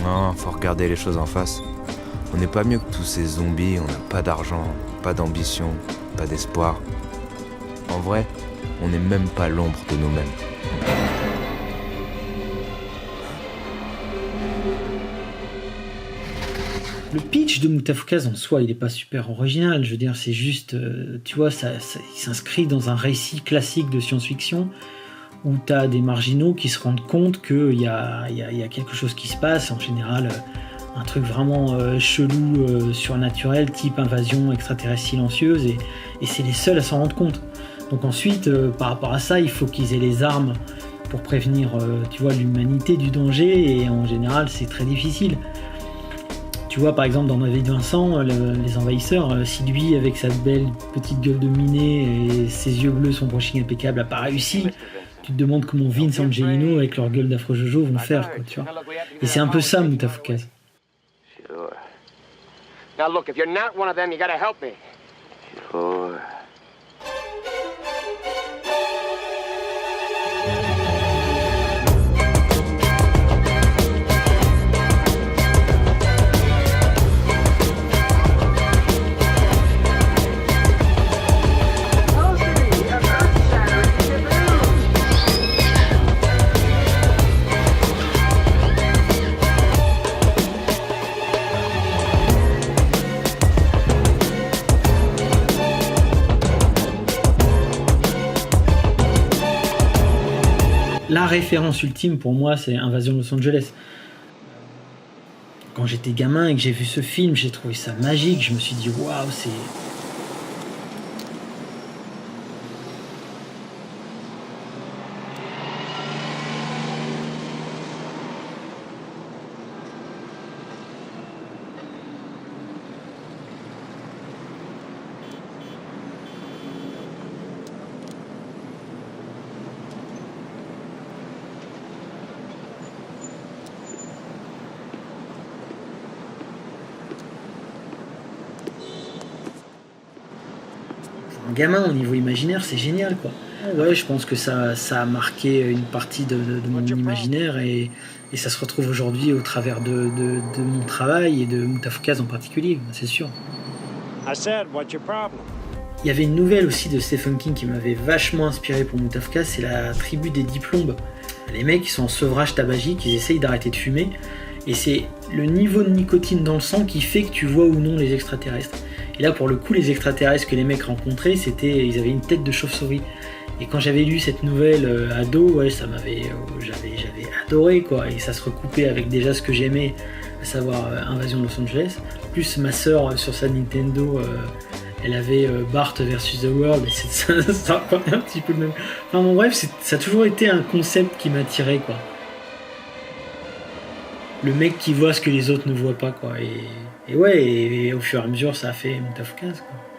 Non, faut regarder les choses en face. On n'est pas mieux que tous ces zombies, on n'a pas d'argent, pas d'ambition, pas d'espoir. En vrai, on n'est même pas l'ombre de nous-mêmes. Le pitch de Moutafoukaz en soi, il est pas super original. Je veux dire, c'est juste, tu vois, il s'inscrit dans un récit classique de science-fiction où tu as des marginaux qui se rendent compte qu'il y a quelque chose qui se passe. En général, un truc vraiment chelou, surnaturel, type invasion extraterrestre silencieuse, et c'est les seuls à s'en rendre compte. Donc ensuite, par rapport à ça, il faut qu'ils aient les armes pour prévenir, tu vois, l'humanité du danger, et en général, c'est très difficile. Tu vois, par exemple, dans Ma vie de Vincent, les envahisseurs, si lui, avec sa belle petite gueule de minet et ses yeux bleus, son brushing impeccable, n'a pas réussi, tu te demandes comment Vince et Angelino, avec leur gueule d'Afro Jojo, vont faire, quoi, tu vois. Et c'est un peu ça, Moutafoukaz. Sure. Now look, if you're not one of them, you gotta help me. Sure. La référence ultime pour moi, c'est Invasion Los Angeles. Quand j'étais gamin et que j'ai vu ce film, j'ai trouvé ça magique. Je me suis dit, waouh, c'est... Un gamin au niveau imaginaire, c'est génial, quoi. Ouais, je pense que ça a marqué une partie de mon imaginaire, et ça se retrouve aujourd'hui au travers de mon travail et de Moutafoukaz en particulier, c'est sûr. I said, what's your problem? Il y avait une nouvelle aussi de Stephen King qui m'avait vachement inspiré pour Moutafoukaz, c'est la tribu des diplombes. Les mecs, ils sont en sevrage tabagique, ils essayent d'arrêter de fumer, et c'est le niveau de nicotine dans le sang qui fait que tu vois ou non les extraterrestres. Et là, pour le coup, les extraterrestres que les mecs rencontraient, ils avaient une tête de chauve-souris. Et quand j'avais lu cette nouvelle ado, ouais, j'avais adoré, quoi. Et ça se recoupait avec déjà ce que j'aimais, à savoir Invasion Los Angeles. Plus ma sœur sur sa Nintendo, elle avait Bart versus The World, et ça reprenait un petit peu le même. Enfin bon, bref, ça a toujours été un concept qui m'attirait, quoi. Le mec qui voit ce que les autres ne voient pas, quoi. Et ouais, et au fur et à mesure, ça a fait Moutafoukaz, quoi.